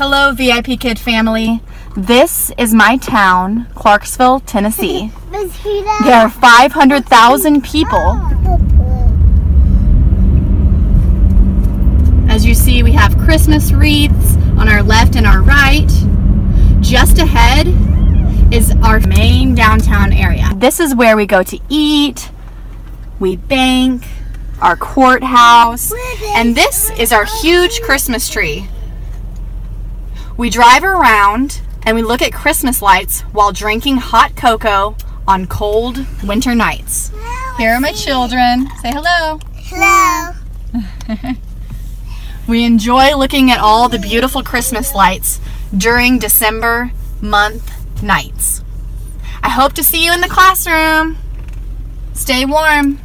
Hello, VIP Kid family. This is my town, Clarksville, Tennessee. There are 500,000 people. As you see, we have Christmas wreaths on our left and our right. Just ahead is our main downtown area. This is where we go to eat, we bank, our courthouse, and this is our huge Christmas tree. We drive around and we look at Christmas lights while drinking hot cocoa on cold winter nights. Here are my children. Say hello. Hello. We enjoy looking at all the beautiful Christmas lights during December month nights. I hope to see you in the classroom. Stay warm.